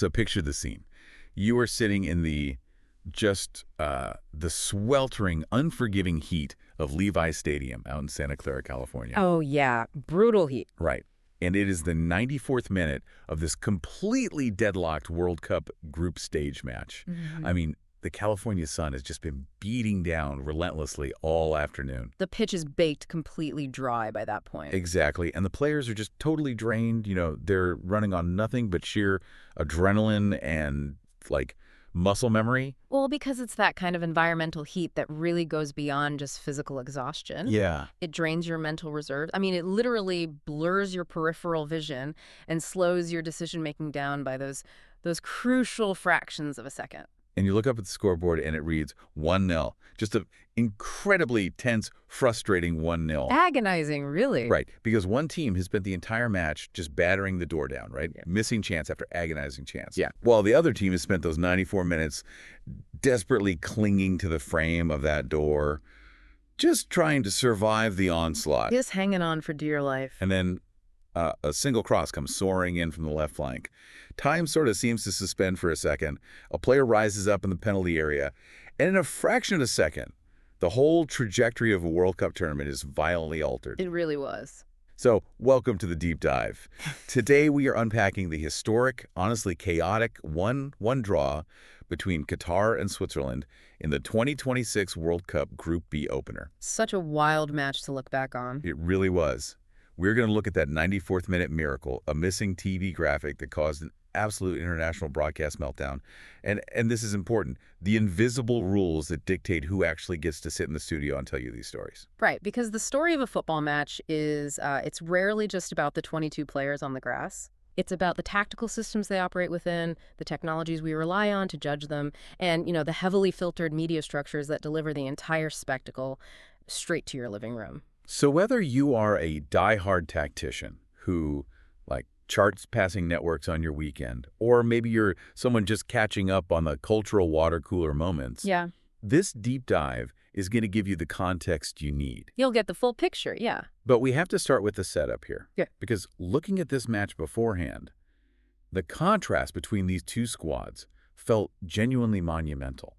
So picture the scene. You are sitting in the sweltering, unforgiving heat of Levi's Stadium out in Santa Clara, California. Oh, yeah. Brutal heat. Right. And it is the 94th minute of this completely deadlocked World Cup group stage match. I mean, the California sun has just been beating down relentlessly all afternoon. The pitch is baked completely dry by that point. Exactly. And the players are just totally drained. You know, they're running on nothing but sheer adrenaline and, like, muscle memory. Well, because it's that kind of environmental heat that really goes beyond just physical exhaustion. Yeah. It drains your mental reserves. I mean, it literally blurs your peripheral vision and slows your decision-making down by those crucial fractions of a second. And you look up at the scoreboard and it reads 1-0. Just an incredibly tense, frustrating 1-0. Agonizing, really. Right, because one team has spent the entire match just battering the door down, right? Yeah. Missing chance after agonizing chance. Yeah. While the other team has spent those 94 minutes desperately clinging to the frame of that door, just trying to survive the onslaught. Just hanging on for dear life. And then a single cross comes soaring in from the left flank. Time sort of seems to suspend for a second. A player rises up in the penalty area, and in a fraction of a second, the whole trajectory of a World Cup tournament is violently altered. It really was. So, welcome to the deep dive. Today we are unpacking the historic, honestly chaotic 1-1 draw between Qatar and Switzerland in the 2026 World Cup Group B opener. Such a wild match to look back on. It really was. We're going to look at that 94th minute miracle, a missing TV graphic that caused an absolute international broadcast meltdown. And this is important, the invisible rules that dictate who actually gets to sit in the studio and tell you these stories. Right, because the story of a football match is, it's rarely just about the 22 players on the grass. It's about the tactical systems they operate within, the technologies we rely on to judge them, and, you know, the heavily filtered media structures that deliver the entire spectacle straight to your living room. So whether you are a die-hard tactician who, like, charts passing networks on your weekend, or maybe you're someone just catching up on the cultural water cooler moments, yeah, this deep dive is going to give you the context you need. You'll get the full picture, yeah. But we have to start with the setup here. Yeah. Because looking at this match beforehand, the contrast between these two squads felt genuinely monumental.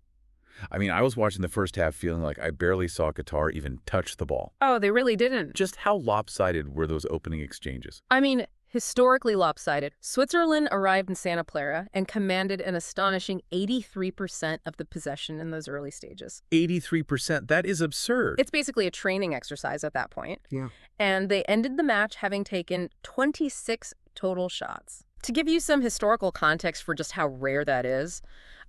I mean, I was watching the first half feeling like I barely saw Qatar even touch the ball. Oh, they really didn't. Just how lopsided were those opening exchanges? I mean, historically lopsided. Switzerland arrived in Santa Clara and commanded an astonishing 83% of the possession in those early stages. 83%? That is absurd. It's basically a training exercise at that point. Yeah. And they ended the match having taken 26 total shots. To give you some historical context for just how rare that is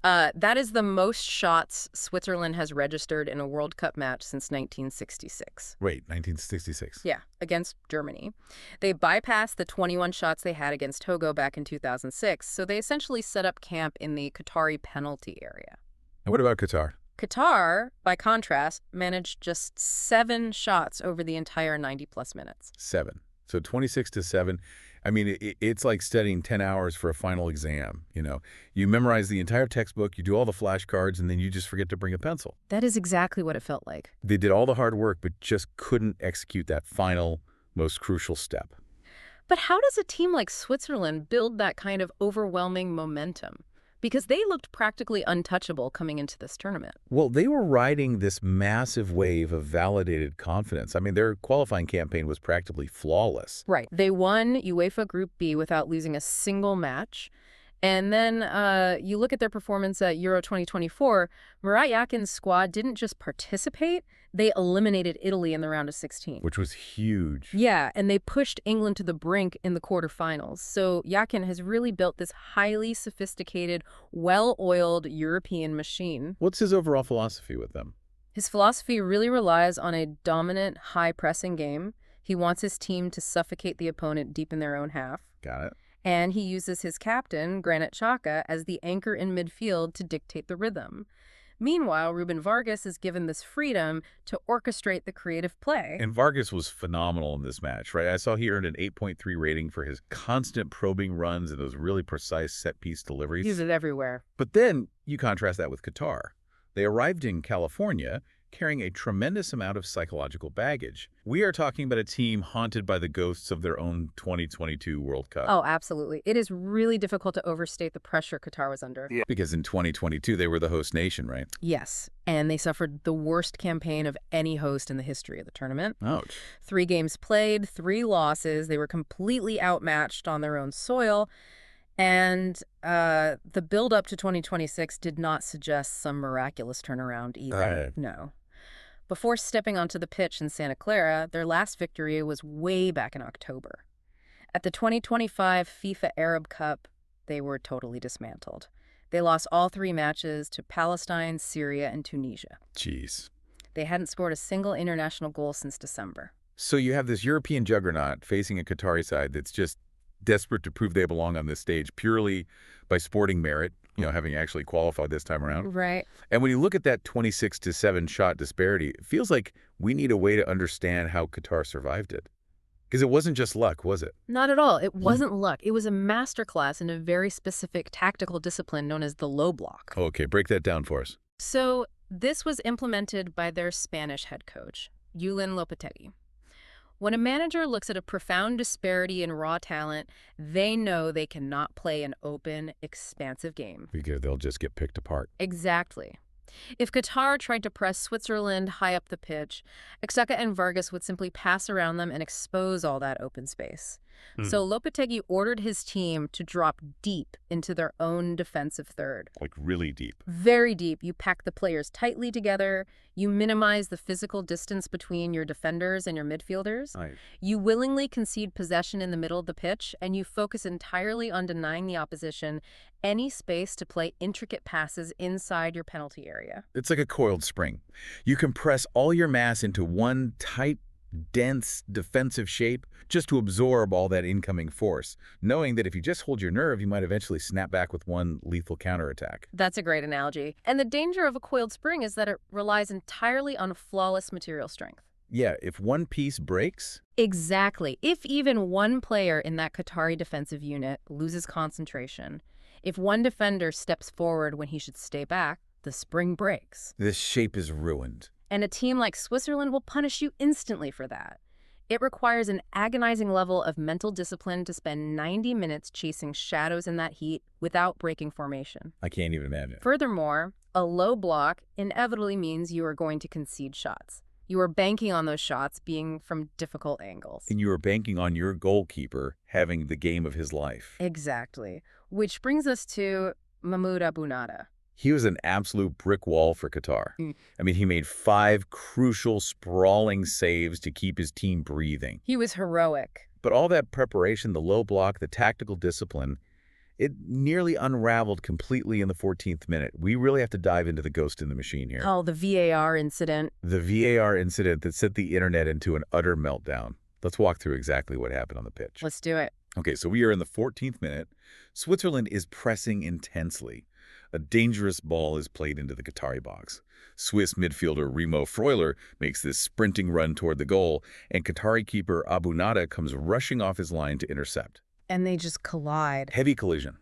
the most shots Switzerland has registered in a World Cup match since 1966. Wait, 1966? Yeah, against Germany. They bypassed the 21 shots they had against Togo back in 2006, so they essentially set up camp in the Qatari penalty area. And what about Qatar? Qatar, by contrast, managed just 7 shots over the entire 90-plus minutes. 7. So 26-7. I mean, it's like studying 10 hours for a final exam, you know. You memorize the entire textbook, you do all the flashcards, and then you just forget to bring a pencil. That is exactly what it felt like. They did all the hard work, but just couldn't execute that final, most crucial step. But how does a team like Switzerland build that kind of overwhelming momentum? Because they looked practically untouchable coming into this tournament. Well, they were riding this massive wave of validated confidence. I mean, their qualifying campaign was practically flawless. Right. They won UEFA Group B without losing a single match. And then you look at their performance at Euro 2024, Murat Yakin's squad didn't just participate, they eliminated Italy in the round of 16. Which was huge. Yeah, and they pushed England to the brink in the quarterfinals. So Yakin has really built this highly sophisticated, well-oiled European machine. What's his overall philosophy with them? His philosophy really relies on a dominant, high-pressing game. He wants his team to suffocate the opponent deep in their own half. Got it. And he uses his captain, Granit Xhaka, as the anchor in midfield to dictate the rhythm. Meanwhile, Ruben Vargas is given this freedom to orchestrate the creative play. And Vargas was phenomenal in this match, right? I saw he earned an 8.3 rating for his constant probing runs and those really precise set-piece deliveries. Use it everywhere. But then you contrast that with Qatar. They arrived in California carrying a tremendous amount of psychological baggage. We are talking about a team haunted by the ghosts of their own 2022 World Cup. Oh, absolutely. It is really difficult to overstate the pressure Qatar was under. Yeah. Because in 2022, they were the host nation, right? Yes, and they suffered the worst campaign of any host in the history of the tournament. Ouch. 3 games played, 3 losses. They were completely outmatched on their own soil. And the build-up to 2026 did not suggest some miraculous turnaround either. No. Before stepping onto the pitch in Santa Clara, their last victory was way back in October. At the 2025 FIFA Arab Cup, they were totally dismantled. They lost all 3 matches to Palestine, Syria, and Tunisia. Jeez. They hadn't scored a single international goal since December. So you have this European juggernaut facing a Qatari side that's just desperate to prove they belong on this stage purely by sporting merit, having actually qualified this time around. Right. And when you look at that 26-7 shot disparity, it feels like we need a way to understand how Qatar survived it. Because it wasn't just luck, was it? Not at all. It wasn't luck. It was a masterclass in a very specific tactical discipline known as the low block. Okay, break that down for us. So this was implemented by their Spanish head coach, Julen Lopetegui. When a manager looks at a profound disparity in raw talent, they know they cannot play an open, expansive game. Because they'll just get picked apart. Exactly. If Qatar tried to press Switzerland high up the pitch, Xhaka and Vargas would simply pass around them and expose all that open space. So Lopetegui ordered his team to drop deep into their own defensive third. Like really deep. Very deep. You pack the players tightly together. You minimize the physical distance between your defenders and your midfielders. Right. You willingly concede possession in the middle of the pitch, and you focus entirely on denying the opposition any space to play intricate passes inside your penalty area. It's like a coiled spring. You compress all your mass into one tight, dense defensive shape just to absorb all that incoming force, knowing that if you just hold your nerve, you might eventually snap back with one lethal counterattack. That's a great analogy. And the danger of a coiled spring is that it relies entirely on flawless material strength. Yeah, if one piece breaks... Exactly. If even one player in that Qatari defensive unit loses concentration, if one defender steps forward when he should stay back, the spring breaks. This shape is ruined. And a team like Switzerland will punish you instantly for that. It requires an agonizing level of mental discipline to spend 90 minutes chasing shadows in that heat without breaking formation. I can't even imagine. Furthermore, a low block inevitably means you are going to concede shots. You are banking on those shots being from difficult angles. And you are banking on your goalkeeper having the game of his life. Exactly. Which brings us to Mahmoud Abunada. He was an absolute brick wall for Qatar. I mean, he made 5 crucial, sprawling saves to keep his team breathing. He was heroic. But all that preparation, the low block, the tactical discipline, it nearly unraveled completely in the 14th minute. We really have to dive into the ghost in the machine here. Oh, the VAR incident. The VAR incident that sent the internet into an utter meltdown. Let's walk through exactly what happened on the pitch. Let's do it. Okay, so we are in the 14th minute. Switzerland is pressing intensely. A dangerous ball is played into the Qatari box. Swiss midfielder Remo Freuler makes this sprinting run toward the goal, and Qatari keeper Abunada comes rushing off his line to intercept. And they just collide. Heavy collision.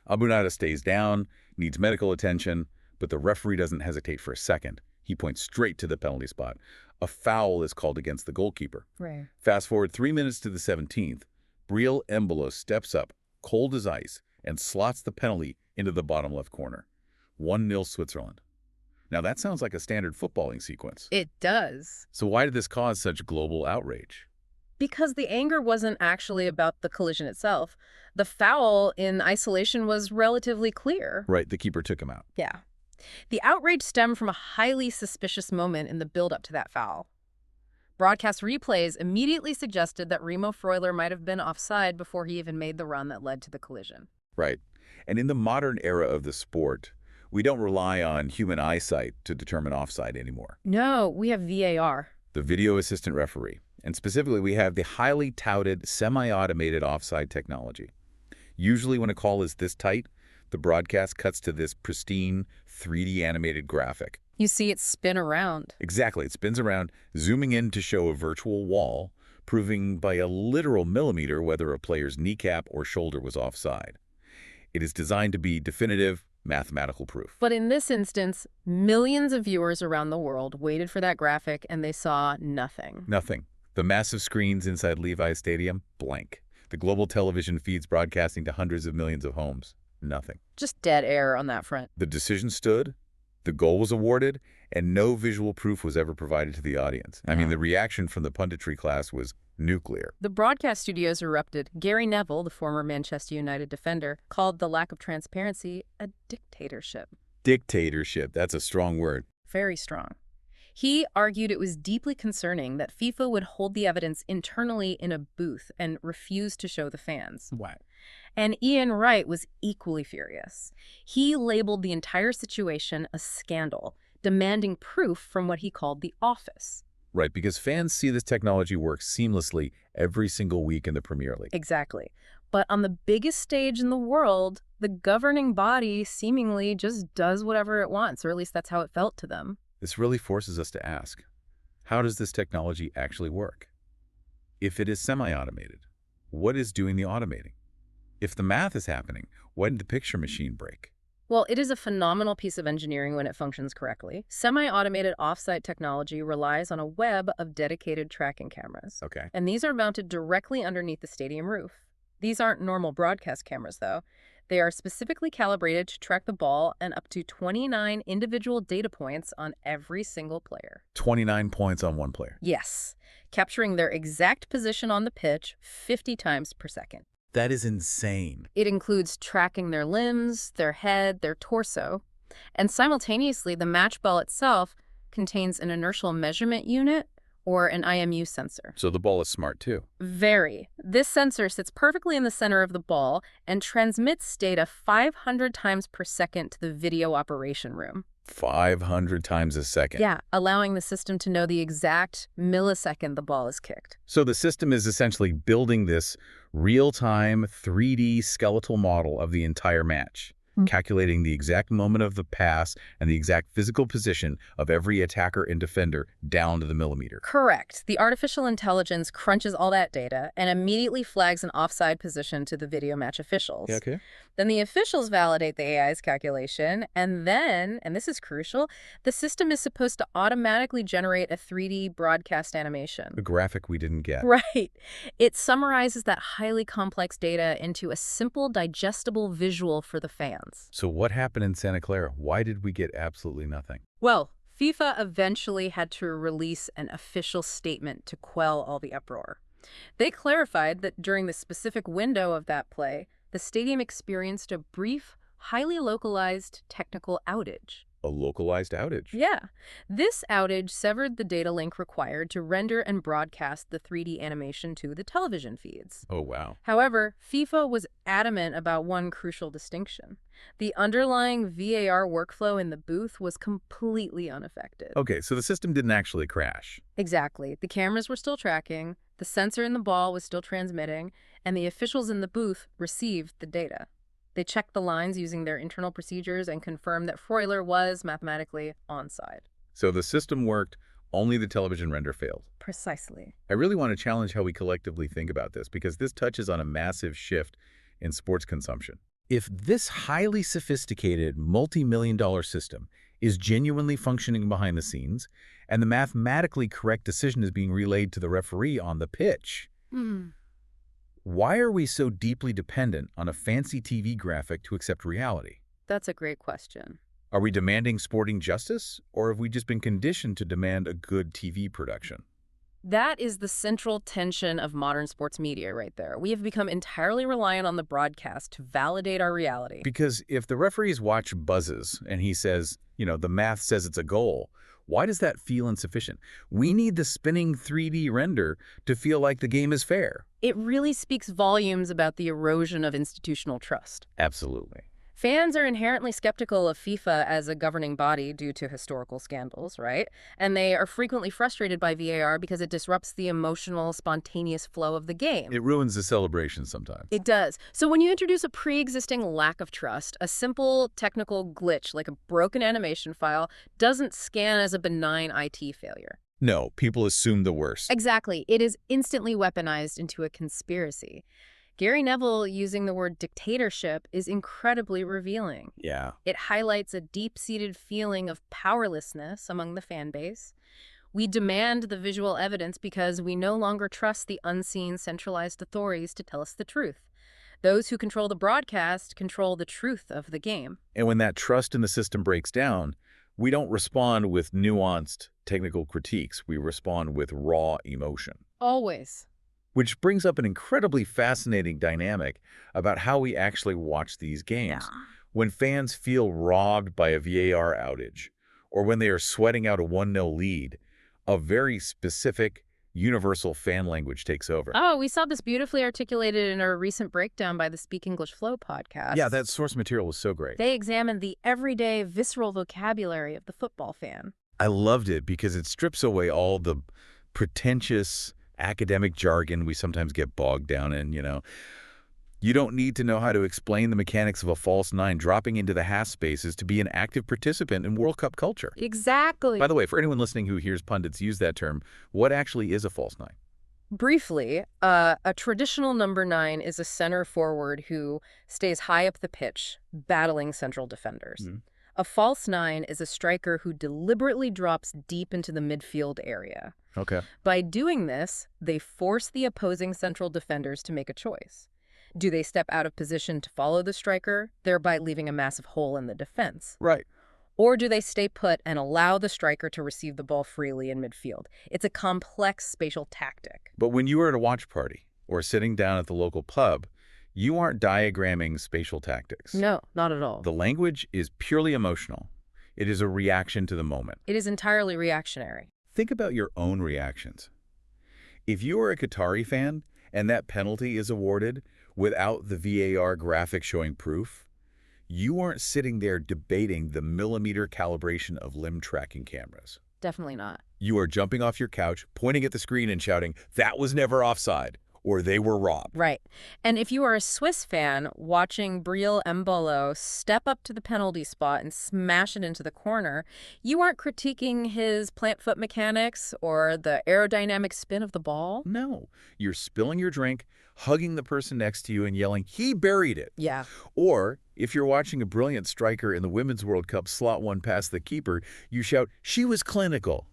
Abunada stays down, needs medical attention, but the referee doesn't hesitate for a second. He points straight to the penalty spot. A foul is called against the goalkeeper. Right. Fast forward 3 minutes to the 17th. Briel Embolo steps up, cold as ice, and slots the penalty into the bottom left corner. 1-0 Switzerland. Now that sounds like a standard footballing sequence. It does. So why did this cause such global outrage? Because the anger wasn't actually about the collision itself. The foul in isolation was relatively clear. Right, the keeper took him out. Yeah. The outrage stemmed from a highly suspicious moment in the build-up to that foul. Broadcast replays immediately suggested that Remo Freuler might have been offside before he even made the run that led to the collision. Right. And in the modern era of the sport, we don't rely on human eyesight to determine offside anymore. No, we have VAR. The video assistant referee. And specifically, we have the highly touted semi-automated offside technology. Usually when a call is this tight, the broadcast cuts to this pristine 3D animated graphic. You see it spin around. Exactly. It spins around, zooming in to show a virtual wall, proving by a literal millimeter whether a player's kneecap or shoulder was offside. It is designed to be definitive, mathematical proof. But in this instance, millions of viewers around the world waited for that graphic and they saw nothing. Nothing. The massive screens inside Levi's Stadium, blank. The global television feeds broadcasting to hundreds of millions of homes, nothing. Just dead air on that front. The decision stood, the goal was awarded, and no visual proof was ever provided to the audience. I mean, the reaction from the punditry class was nuclear. The broadcast studios erupted. Gary Neville, the former Manchester United defender, called the lack of transparency a dictatorship. Dictatorship, that's a strong word. Very strong. He argued it was deeply concerning that FIFA would hold the evidence internally in a booth and refuse to show the fans. Wow. And Ian Wright was equally furious. He labeled the entire situation a scandal, demanding proof from what he called the office. Right, because fans see this technology work seamlessly every single week in the Premier League. Exactly. But on the biggest stage in the world, the governing body seemingly just does whatever it wants, or at least that's how it felt to them. This really forces us to ask, how does this technology actually work? If it is semi-automated, what is doing the automating? If the math is happening, why did the picture machine break? Well, it is a phenomenal piece of engineering when it functions correctly. Semi-automated off-site technology relies on a web of dedicated tracking cameras. Okay. And these are mounted directly underneath the stadium roof. These aren't normal broadcast cameras, though. They are specifically calibrated to track the ball and up to 29 individual data points on every single player. 29 points on one player. Yes, capturing their exact position on the pitch 50 times per second. That is insane. It includes tracking their limbs, their head, their torso, and simultaneously the match ball itself contains an inertial measurement unit or an IMU sensor. So the ball is smart too. Very. This sensor sits perfectly in the center of the ball and transmits data 500 times per second to the video operation room. 500 times a second. Yeah, allowing the system to know the exact millisecond the ball is kicked. So the system is essentially building this real-time 3D skeletal model of the entire match, calculating the exact moment of the pass and the exact physical position of every attacker and defender down to the millimeter. Correct. The artificial intelligence crunches all that data and immediately flags an offside position to the video match officials. Yeah, okay. Then the officials validate the AI's calculation, and then, and this is crucial, the system is supposed to automatically generate a 3D broadcast animation. A graphic we didn't get. Right. It summarizes that highly complex data into a simple, digestible visual for the fans. So what happened in Santa Clara? Why did we get absolutely nothing? Well, FIFA eventually had to release an official statement to quell all the uproar. They clarified that during the specific window of that play, the stadium experienced a brief, highly localized technical outage. A localized outage. Yeah. This outage severed the data link required to render and broadcast the 3D animation to the television feeds. Oh, wow. However, FIFA was adamant about one crucial distinction. The underlying VAR workflow in the booth was completely unaffected. Okay, so the system didn't actually crash. Exactly. The cameras were still tracking, the sensor in the ball was still transmitting, and the officials in the booth received the data. They checked the lines using their internal procedures and confirmed that Freuler was mathematically onside. So the system worked, only the television render failed. Precisely. I really want to challenge how we collectively think about this, because this touches on a massive shift in sports consumption. If this highly sophisticated, multi-million-dollar system is genuinely functioning behind the scenes, and the mathematically correct decision is being relayed to the referee on the pitch, why are we so deeply dependent on a fancy TV graphic to accept reality? That's a great question. Are we demanding sporting justice, or have we just been conditioned to demand a good TV production? That is the central tension of modern sports media right there. We have become entirely reliant on the broadcast to validate our reality. Because if the referee's watch buzzes and he says, the math says it's a goal, why does that feel insufficient? We need the spinning 3D render to feel like the game is fair. It really speaks volumes about the erosion of institutional trust. Absolutely. Fans are inherently skeptical of FIFA as a governing body due to historical scandals, right? And they are frequently frustrated by VAR because it disrupts the emotional, spontaneous flow of the game. It ruins the celebration sometimes. It does. So when you introduce a pre-existing lack of trust, a simple technical glitch like a broken animation file doesn't scan as a benign IT failure. No, people assume the worst. Exactly. It is instantly weaponized into a conspiracy. Gary Neville using the word dictatorship is incredibly revealing. Yeah. It highlights a deep-seated feeling of powerlessness among the fan base. We demand the visual evidence because we no longer trust the unseen centralized authorities to tell us the truth. Those who control the broadcast control the truth of the game. And when that trust in the system breaks down, we don't respond with nuanced technical critiques. We respond with raw emotion. Always. Which brings up an incredibly fascinating dynamic about how we actually watch these games. Yeah. When fans feel robbed by a VAR outage, or when they are sweating out a 1-0 lead, a very specific, universal fan language takes over. Oh, we saw this beautifully articulated in a recent breakdown by the Speak English Flow podcast. Yeah, that source material was so great. They examined the everyday, visceral vocabulary of the football fan. I loved it because it strips away all the pretentious academic jargon we sometimes get bogged down in, You don't need to know how to explain the mechanics of a false nine dropping into the half spaces to be an active participant in World Cup culture. Exactly. By the way, for anyone listening who hears pundits use that term, what actually is a false nine? Briefly, a traditional number 9 is a center forward who stays high up the pitch, battling central defenders. Mm-hmm. A false 9 is a striker who deliberately drops deep into the midfield area. Okay. By doing this, they force the opposing central defenders to make a choice. Do they step out of position to follow the striker, thereby leaving a massive hole in the defense? Right. Or do they stay put and allow the striker to receive the ball freely in midfield? It's a complex spatial tactic. But when you are at a watch party or sitting down at the local pub, you aren't diagramming spatial tactics. No, not at all. The language is purely emotional. It is a reaction to the moment. It is entirely reactionary. Think about your own reactions. If you are a Qatari fan and that penalty is awarded without the VAR graphic showing proof, you aren't sitting there debating the millimeter calibration of limb tracking cameras. Definitely not. You are jumping off your couch, pointing at the screen and shouting, "That was never offside," or "They were robbed." Right. And if you are a Swiss fan watching Breel Embolo step up to the penalty spot and smash it into the corner, you aren't critiquing his plant foot mechanics or the aerodynamic spin of the ball. No. You're spilling your drink, hugging the person next to you and yelling, "He buried it." Yeah. Or, if you're watching a brilliant striker in the Women's World Cup slot one past the keeper, you shout, "She was clinical."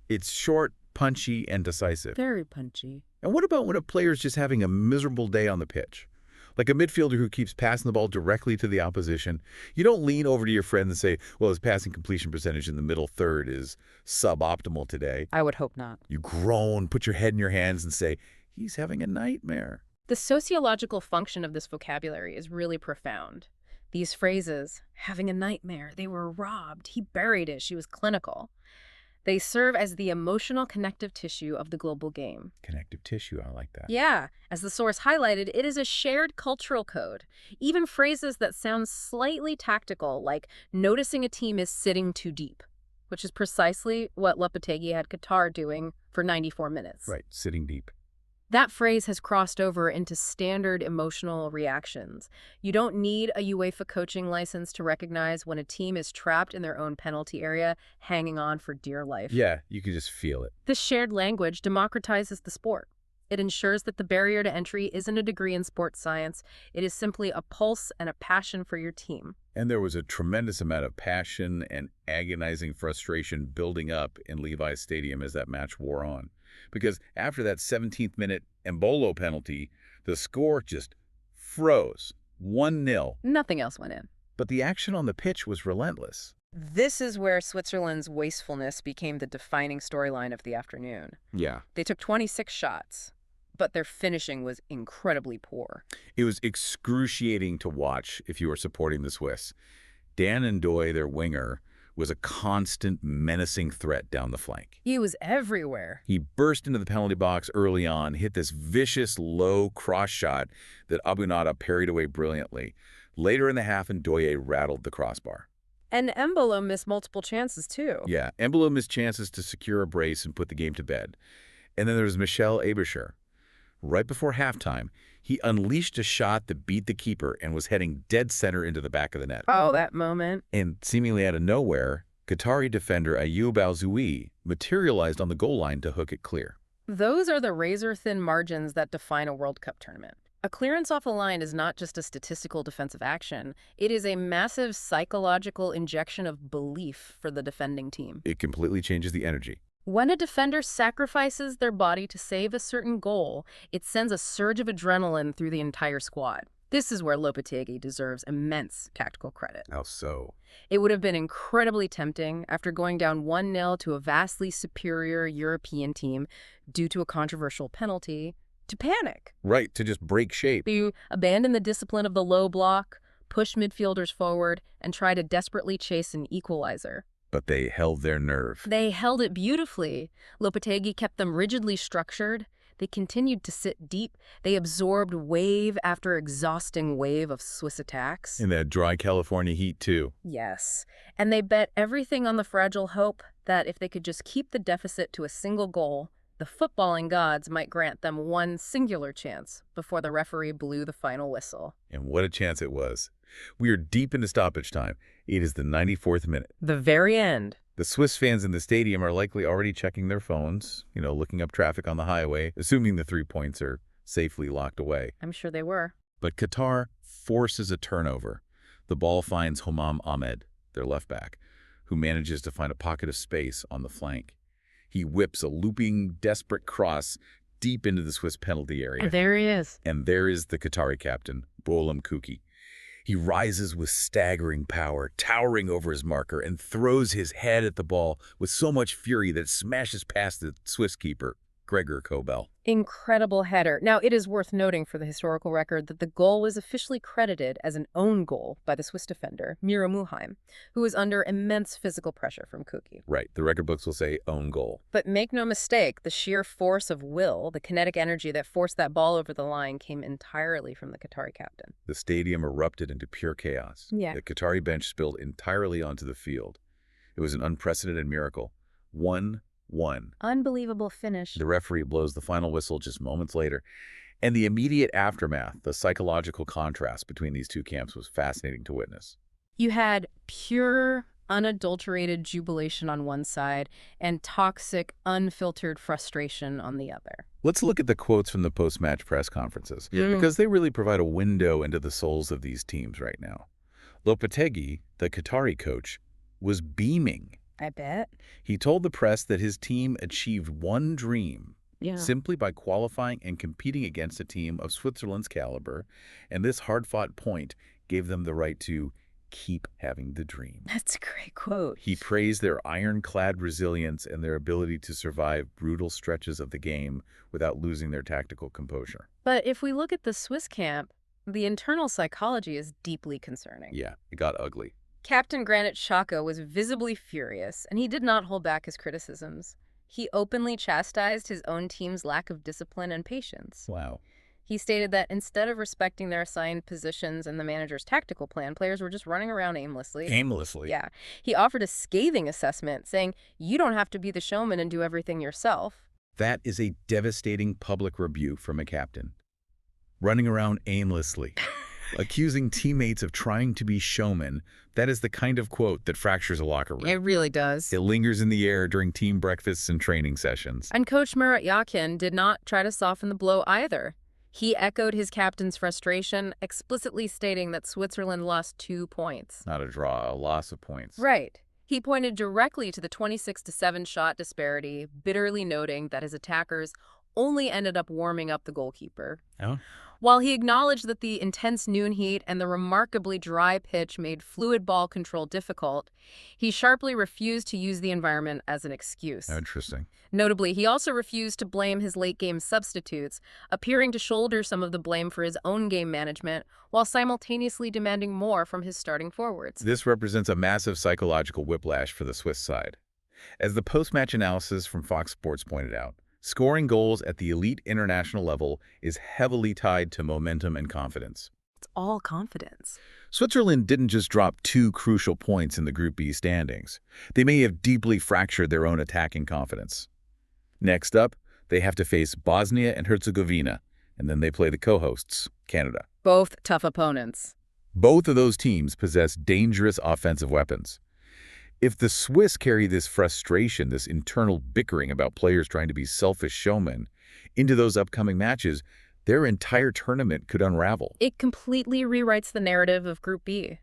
It's short, punchy, and decisive. Very punchy. And what about when a player's just having a miserable day on the pitch? Like a midfielder who keeps passing the ball directly to the opposition. You don't lean over to your friend and say, "Well, his passing completion percentage in the middle third is suboptimal today." I would hope not. You groan, put your head in your hands and say, "He's having a nightmare." The sociological function of this vocabulary is really profound. These phrases, having a nightmare, they were robbed, he buried it, she was clinical. They serve as the emotional connective tissue of the global game. Connective tissue, I like that. Yeah, as the source highlighted, it is a shared cultural code. Even phrases that sound slightly tactical, like noticing a team is sitting too deep, which is precisely what Lopetegui had Qatar doing for 94 minutes. Right, sitting deep. That phrase has crossed over into standard emotional reactions. You don't need a UEFA coaching license to recognize when a team is trapped in their own penalty area, hanging on for dear life. Yeah, you can just feel it. This shared language democratizes the sport. It ensures that the barrier to entry isn't a degree in sports science. It is simply a pulse and a passion for your team. And there was a tremendous amount of passion and agonizing frustration building up in Levi's Stadium as that match wore on. Because after that 17th minute Embolo penalty, the score just froze. 1-0. Nothing else went in. But the action on the pitch was relentless. This is where Switzerland's wastefulness became the defining storyline of the afternoon. Yeah. They took 26 shots, but their finishing was incredibly poor. It was excruciating to watch if you were supporting the Swiss. Dan Ndoye, their winger, was a constant menacing threat down the flank. He was everywhere. He burst into the penalty box early on, hit this vicious low cross shot that Abunada parried away brilliantly. Later in the half, Ndoye rattled the crossbar. And Embolo missed multiple chances, too. Yeah, Embolo missed chances to secure a brace and put the game to bed. And then there was Michel Aebischer. Right before halftime, he unleashed a shot that beat the keeper and was heading dead center into the back of the net. Oh, that moment. And seemingly out of nowhere, Qatari defender Ayoub Al-Zoui materialized on the goal line to hook it clear. Those are the razor-thin margins that define a World Cup tournament. A clearance off a line is not just a statistical defensive action. It is a massive psychological injection of belief for the defending team. It completely changes the energy. When a defender sacrifices their body to save a certain goal, it sends a surge of adrenaline through the entire squad. This is where Lopetegui deserves immense tactical credit. How so? It would have been incredibly tempting, after going down 1-0 to a vastly superior European team due to a controversial penalty, to panic. Right, to just break shape. To abandon the discipline of the low block, push midfielders forward, and try to desperately chase an equalizer. But they held their nerve. They held it beautifully. Lopetegui kept them rigidly structured. They continued to sit deep. They absorbed wave after exhausting wave of Swiss attacks. In that dry California heat, too. Yes. And they bet everything on the fragile hope that if they could just keep the deficit to a single goal, the footballing gods might grant them one singular chance before the referee blew the final whistle. And what a chance it was. We are deep into stoppage time. It is the 94th minute. The very end. The Swiss fans in the stadium are likely already checking their phones, looking up traffic on the highway, assuming the 3 points are safely locked away. I'm sure they were. But Qatar forces a turnover. The ball finds Homam Ahmed, their left back, who manages to find a pocket of space on the flank. He whips a looping, desperate cross deep into the Swiss penalty area. And there he is. And there is the Qatari captain, Boulem Kouki. He rises with staggering power, towering over his marker, and throws his head at the ball with so much fury that it smashes past the Swiss keeper, Gregor Kobel. Incredible header. Now, it is worth noting for the historical record that the goal was officially credited as an own goal by the Swiss defender, Miro Muheim, who was under immense physical pressure from Kouki. Right. The record books will say own goal. But make no mistake, the sheer force of will, the kinetic energy that forced that ball over the line came entirely from the Qatari captain. The stadium erupted into pure chaos. Yeah. The Qatari bench spilled entirely onto the field. It was an unprecedented miracle. 1-1. Unbelievable finish. The referee blows the final whistle just moments later. And the immediate aftermath, the psychological contrast between these two camps was fascinating to witness. You had pure, unadulterated jubilation on one side and toxic, unfiltered frustration on the other. Let's look at the quotes from the post-match press conferences, because they really provide a window into the souls of these teams right now. Lopetegui, the Qatari coach, was beaming. I bet. He told the press that his team achieved one dream simply by qualifying and competing against a team of Switzerland's caliber, and this hard-fought point gave them the right to keep having the dream. That's a great quote. He praised their ironclad resilience and their ability to survive brutal stretches of the game without losing their tactical composure. But if we look at the Swiss camp, the internal psychology is deeply concerning. Yeah, it got ugly. Captain Granit Xhaka was visibly furious, and he did not hold back his criticisms. He openly chastised his own team's lack of discipline and patience. Wow. He stated that instead of respecting their assigned positions and the manager's tactical plan, players were just running around aimlessly. Aimlessly? Yeah. He offered a scathing assessment, saying, "You don't have to be the showman and do everything yourself." That is a devastating public rebuke from a captain. Running around aimlessly. Accusing teammates of trying to be showmen, that is the kind of quote that fractures a locker room. It really does. It lingers in the air during team breakfasts and training sessions. And Coach Murat Yakin did not try to soften the blow either. He echoed his captain's frustration, explicitly stating that Switzerland lost 2 points. Not a draw, a loss of points. Right. He pointed directly to the 26-7 shot disparity, bitterly noting that his attackers only ended up warming up the goalkeeper. Oh? While he acknowledged that the intense noon heat and the remarkably dry pitch made fluid ball control difficult, he sharply refused to use the environment as an excuse. Interesting. Notably, he also refused to blame his late-game substitutes, appearing to shoulder some of the blame for his own game management while simultaneously demanding more from his starting forwards. This represents a massive psychological whiplash for the Swiss side. As the post-match analysis from Fox Sports pointed out, scoring goals at the elite international level is heavily tied to momentum and confidence. It's all confidence. Switzerland didn't just drop 2 crucial points in the Group B standings. They may have deeply fractured their own attacking confidence. Next up, they have to face Bosnia and Herzegovina, and then they play the co-hosts, Canada. Both tough opponents. Both of those teams possess dangerous offensive weapons. If the Swiss carry this frustration, this internal bickering about players trying to be selfish showmen, into those upcoming matches, their entire tournament could unravel. It completely rewrites the narrative of Group B.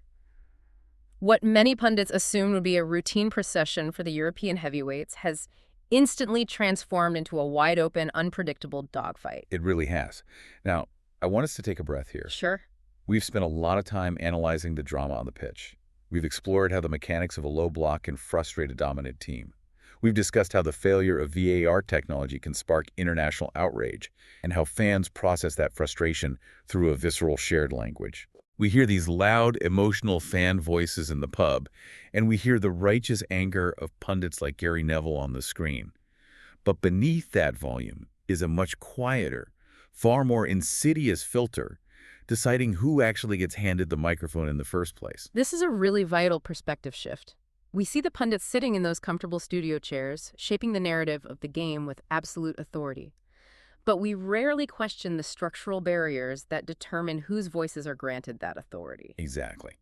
What many pundits assumed would be a routine procession for the European heavyweights has instantly transformed into a wide-open, unpredictable dogfight. It really has. Now, I want us to take a breath here. Sure. We've spent a lot of time analyzing the drama on the pitch. We've explored how the mechanics of a low block can frustrate a dominant team. We've discussed how the failure of VAR technology can spark international outrage, and how fans process that frustration through a visceral shared language. We hear these loud, emotional fan voices in the pub, and we hear the righteous anger of pundits like Gary Neville on the screen. But beneath that volume is a much quieter, far more insidious filter, deciding who actually gets handed the microphone in the first place. This is a really vital perspective shift. We see the pundits sitting in those comfortable studio chairs, shaping the narrative of the game with absolute authority. But we rarely question the structural barriers that determine whose voices are granted that authority. Exactly.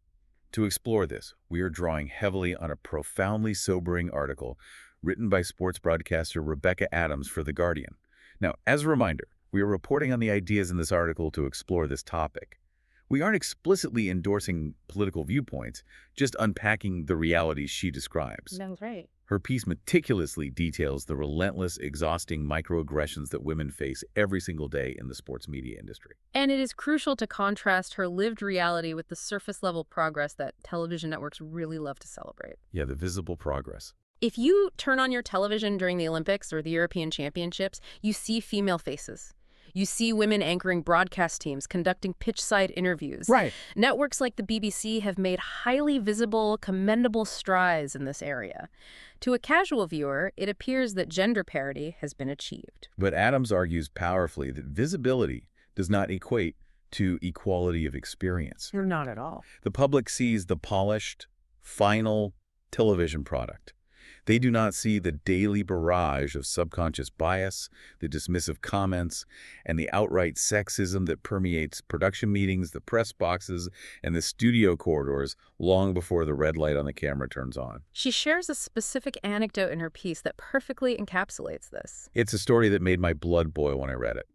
To explore this, we are drawing heavily on a profoundly sobering article written by sports broadcaster Rebecca Adams for The Guardian. Now, as a reminder, we are reporting on the ideas in this article to explore this topic. We aren't explicitly endorsing political viewpoints, just unpacking the realities she describes. That's right. Her piece meticulously details the relentless, exhausting microaggressions that women face every single day in the sports media industry. And it is crucial to contrast her lived reality with the surface-level progress that television networks really love to celebrate. Yeah, the visible progress. If you turn on your television during the Olympics or the European Championships, you see female faces. You see women anchoring broadcast teams, conducting pitch-side interviews. Right. Networks like the BBC have made highly visible, commendable strides in this area. To a casual viewer, it appears that gender parity has been achieved. But Adams argues powerfully that visibility does not equate to equality of experience. Not at all. The public sees the polished, final television product. They do not see the daily barrage of subconscious bias, the dismissive comments, and the outright sexism that permeates production meetings, the press boxes, and the studio corridors long before the red light on the camera turns on. She shares a specific anecdote in her piece that perfectly encapsulates this. It's a story that made my blood boil when I read it.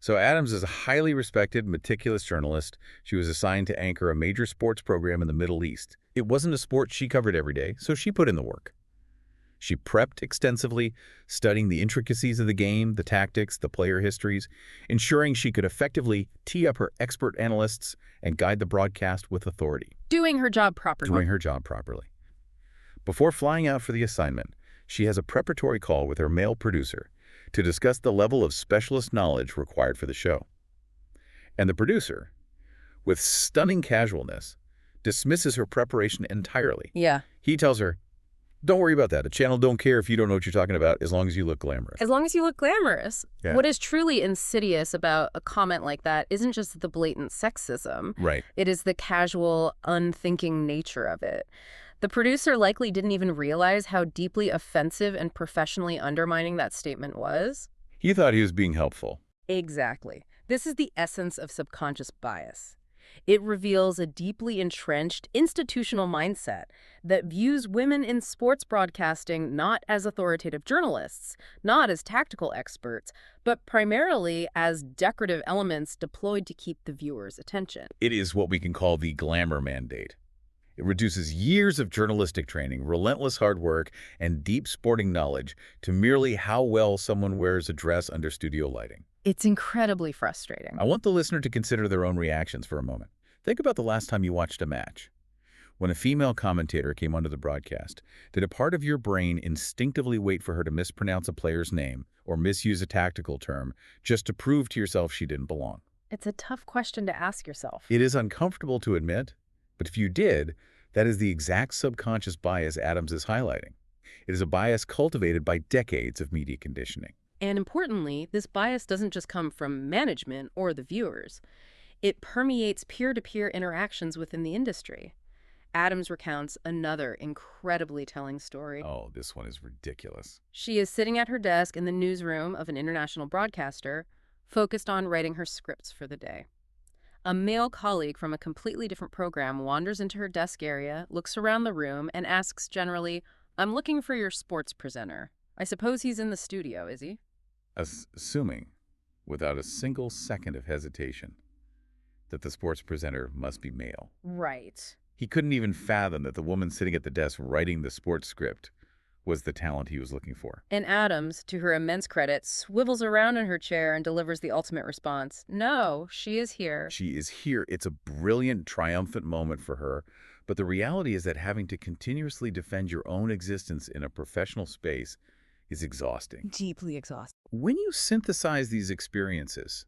So Adams is a highly respected, meticulous journalist. She was assigned to anchor a major sports program in the Middle East. It wasn't a sport she covered every day, so she put in the work. She prepped extensively, studying the intricacies of the game, the tactics, the player histories, ensuring she could effectively tee up her expert analysts and guide the broadcast with authority. Doing her job properly. Before flying out for the assignment, she has a preparatory call with her male producer to discuss the level of specialist knowledge required for the show. And the producer, with stunning casualness, dismisses her preparation entirely. Yeah. He tells her, "Don't worry about that. A channel don't care if you don't know what you're talking about as long as you look glamorous." As long as you look glamorous. Yeah. What is truly insidious about a comment like that isn't just the blatant sexism. Right. It is the casual, unthinking nature of it. The producer likely didn't even realize how deeply offensive and professionally undermining that statement was. He thought he was being helpful. Exactly. This is the essence of subconscious bias. It reveals a deeply entrenched institutional mindset that views women in sports broadcasting not as authoritative journalists, not as tactical experts, but primarily as decorative elements deployed to keep the viewer's attention. It is what we can call the glamour mandate. It reduces years of journalistic training, relentless hard work, and deep sporting knowledge to merely how well someone wears a dress under studio lighting. It's incredibly frustrating. I want the listener to consider their own reactions for a moment. Think about the last time you watched a match. When a female commentator came onto the broadcast, did a part of your brain instinctively wait for her to mispronounce a player's name or misuse a tactical term just to prove to yourself she didn't belong? It's a tough question to ask yourself. It is uncomfortable to admit, but if you did, that is the exact subconscious bias Adams is highlighting. It is a bias cultivated by decades of media conditioning. And importantly, this bias doesn't just come from management or the viewers. It permeates peer-to-peer interactions within the industry. Adams recounts another incredibly telling story. Oh, this one is ridiculous. She is sitting at her desk in the newsroom of an international broadcaster, focused on writing her scripts for the day. A male colleague from a completely different program wanders into her desk area, looks around the room, and asks generally, "I'm looking for your sports presenter. I suppose he's in the studio, is he?" Assuming. without a single second of hesitation, that the sports presenter must be male. Right. He couldn't even fathom that the woman sitting at the desk writing the sports script was the talent he was looking for. And Adams, to her immense credit, swivels around in her chair and delivers the ultimate response. No, she is here. She is here. It's a brilliant, triumphant moment for her. But the reality is that having to continuously defend your own existence in a professional space is exhausting. Deeply exhausting. When you synthesize these experiences,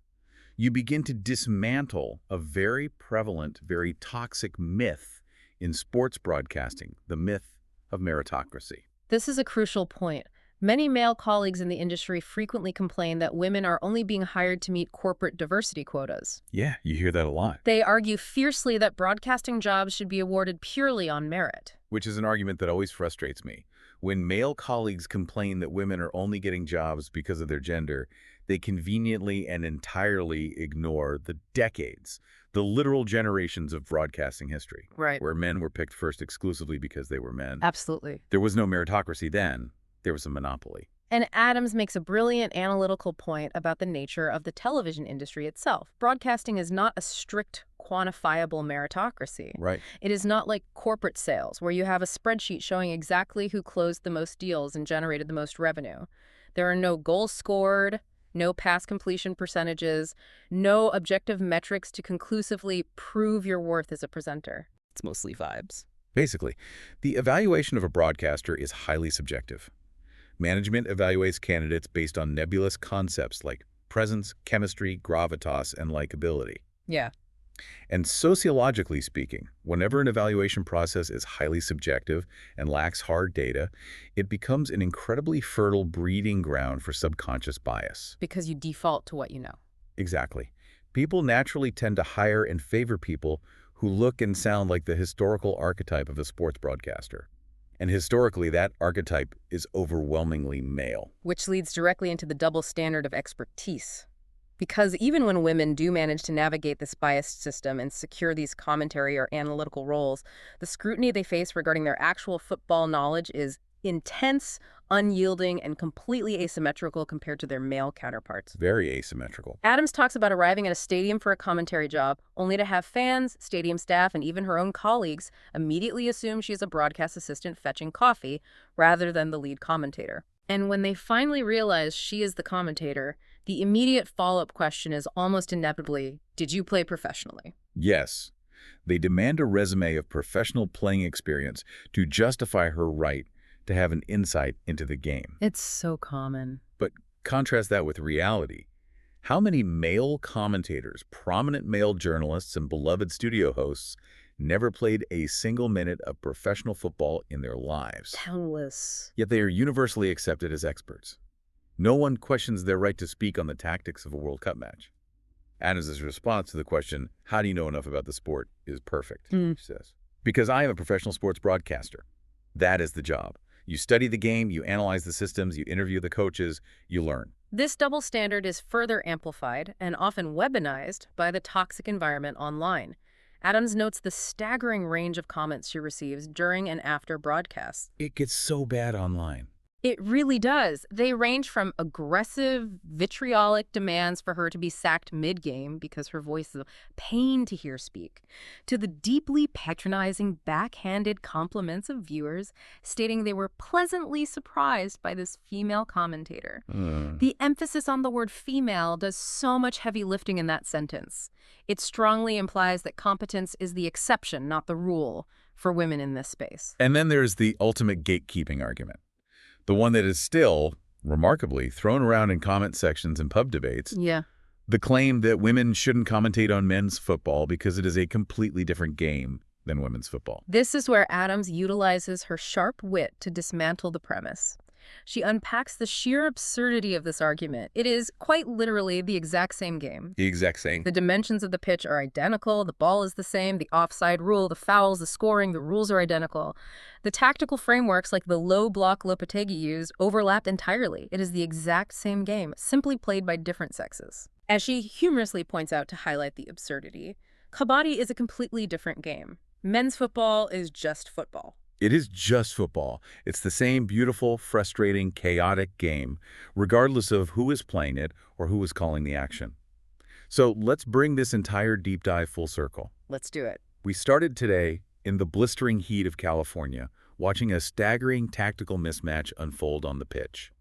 you begin to dismantle a very prevalent, very toxic myth in sports broadcasting, the myth of meritocracy. This is a crucial point. Many male colleagues in the industry frequently complain that women are only being hired to meet corporate diversity quotas. Yeah, you hear that a lot. They argue fiercely that broadcasting jobs should be awarded purely on merit. Which is an argument that always frustrates me. When male colleagues complain that women are only getting jobs because of their gender, they conveniently and entirely ignore the decades, the literal generations of broadcasting history. Right. Where men were picked first exclusively because they were men. Absolutely. There was no meritocracy then. There was a monopoly. And Adams makes a brilliant analytical point about the nature of the television industry itself. Broadcasting is not a strict, quantifiable meritocracy. Right. It is not like corporate sales, where you have a spreadsheet showing exactly who closed the most deals and generated the most revenue. There are no goals scored, no pass completion percentages, no objective metrics to conclusively prove your worth as a presenter. It's mostly vibes. Basically, the evaluation of a broadcaster is highly subjective. Management evaluates candidates based on nebulous concepts like presence, chemistry, gravitas, and likability. Yeah. And sociologically speaking, whenever an evaluation process is highly subjective and lacks hard data, it becomes an incredibly fertile breeding ground for subconscious bias. Because you default to what you know. Exactly. People naturally tend to hire and favor people who look and sound like the historical archetype of a sports broadcaster. And historically, that archetype is overwhelmingly male. Which leads directly into the double standard of expertise. Because even when women do manage to navigate this biased system and secure these commentary or analytical roles, the scrutiny they face regarding their actual football knowledge is intense, unyielding, and completely asymmetrical compared to their male counterparts. Very asymmetrical. Adams talks about arriving at a stadium for a commentary job, only to have fans, stadium staff, and even her own colleagues immediately assume she's a broadcast assistant fetching coffee rather than the lead commentator. And when they finally realize she is the commentator, the immediate follow-up question is almost inevitably, did you play professionally? Yes. They demand a resume of professional playing experience to justify her right to have an insight into the game. It's so common. But contrast that with reality. How many male commentators, prominent male journalists, and beloved studio hosts never played a single minute of professional football in their lives? Countless. Yet they are universally accepted as experts. No one questions their right to speak on the tactics of a World Cup match. Adams' response to the question, how do you know enough about the sport, is perfect, she says. Because I am a professional sports broadcaster. That is the job. You study the game, you analyze the systems, you interview the coaches, you learn. This double standard is further amplified and often weaponized by the toxic environment online. Adams notes the staggering range of comments she receives during and after broadcasts. It gets so bad online. It really does. They range from aggressive, vitriolic demands for her to be sacked mid-game because her voice is a pain to hear speak, to the deeply patronizing, backhanded compliments of viewers stating they were pleasantly surprised by this female commentator. The emphasis on the word female does so much heavy lifting in that sentence. It strongly implies that competence is the exception, not the rule, for women in this space. And then there's the ultimate gatekeeping argument. The one that is still, remarkably, thrown around in comment sections and pub debates. Yeah. The claim that women shouldn't commentate on men's football because it is a completely different game than women's football. This is where Adams utilizes her sharp wit to dismantle the premise. She unpacks the sheer absurdity of this argument. It is, quite literally, the exact same game. The exact same. The dimensions of the pitch are identical, the ball is the same, the offside rule, the fouls, the scoring, the rules are identical. The tactical frameworks, like the low block Lopetegui used, overlapped entirely. It is the exact same game, simply played by different sexes. As she humorously points out to highlight the absurdity, kabaddi is a completely different game. Men's football is just football. It is just football. It's the same beautiful, frustrating, chaotic game, regardless of who is playing it or who is calling the action. So let's bring this entire deep dive full circle. Let's do it. We started today in the blistering heat of California, watching a staggering tactical mismatch unfold on the pitch.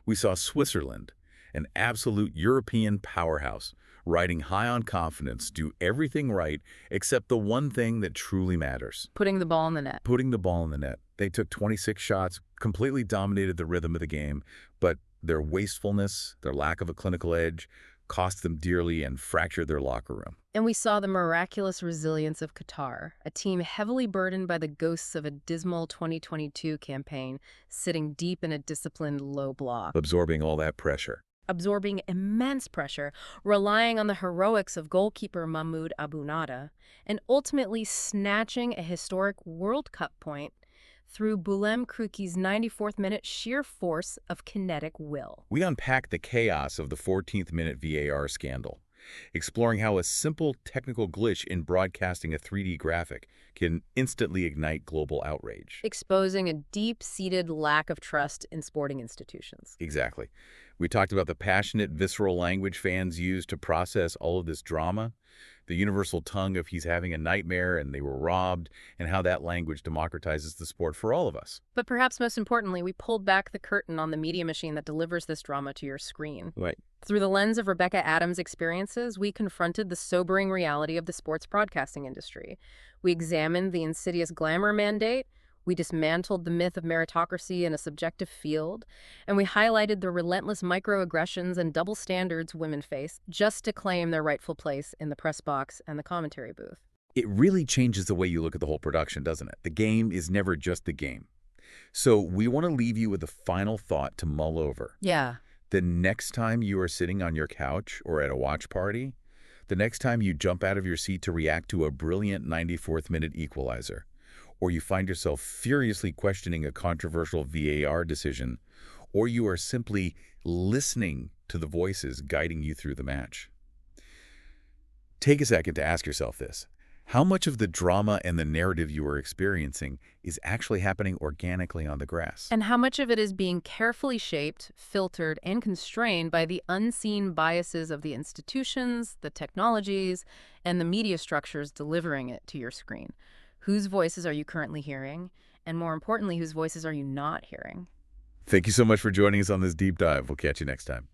We saw Switzerland, an absolute European powerhouse, riding high on confidence, do everything right except the one thing that truly matters. Putting the ball in the net. Putting the ball in the net. They took 26 shots, completely dominated the rhythm of the game, but their wastefulness, their lack of a clinical edge, cost them dearly and fractured their locker room. And we saw the miraculous resilience of Qatar, a team heavily burdened by the ghosts of a dismal 2022 campaign, sitting deep in a disciplined low block. Absorbing all that pressure. Absorbing immense pressure, relying on the heroics of goalkeeper Mahmoud Abunada, and ultimately snatching a historic World Cup point through Boulem Kruki's 94th minute sheer force of kinetic will. We unpack the chaos of the 14th minute VAR scandal, exploring how a simple technical glitch in broadcasting a 3D graphic can instantly ignite global outrage. Exposing a deep-seated lack of trust in sporting institutions. Exactly. We talked about the passionate, visceral language fans use to process all of this drama, the universal tongue of he's having a nightmare and they were robbed, and how that language democratizes the sport for all of us. But perhaps most importantly, we pulled back the curtain on the media machine that delivers this drama to your screen. Right. Through the lens of Rebecca Adams' experiences, we confronted the sobering reality of the sports broadcasting industry. We examined the insidious glamour mandate, we dismantled the myth of meritocracy in a subjective field, and we highlighted the relentless microaggressions and double standards women face just to claim their rightful place in the press box and the commentary booth. It really changes the way you look at the whole production, doesn't it? The game is never just the game. So we want to leave you with a final thought to mull over. Yeah. The next time you are sitting on your couch or at a watch party, the next time you jump out of your seat to react to a brilliant 94th minute equalizer, or you find yourself furiously questioning a controversial VAR decision, or you are simply listening to the voices guiding you through the match. Take a second to ask yourself this. How much of the drama and the narrative you are experiencing is actually happening organically on the grass? And how much of it is being carefully shaped, filtered, and constrained by the unseen biases of the institutions, the technologies, and the media structures delivering it to your screen? Whose voices are you currently hearing? And more importantly, whose voices are you not hearing? Thank you so much for joining us on this deep dive. We'll catch you next time.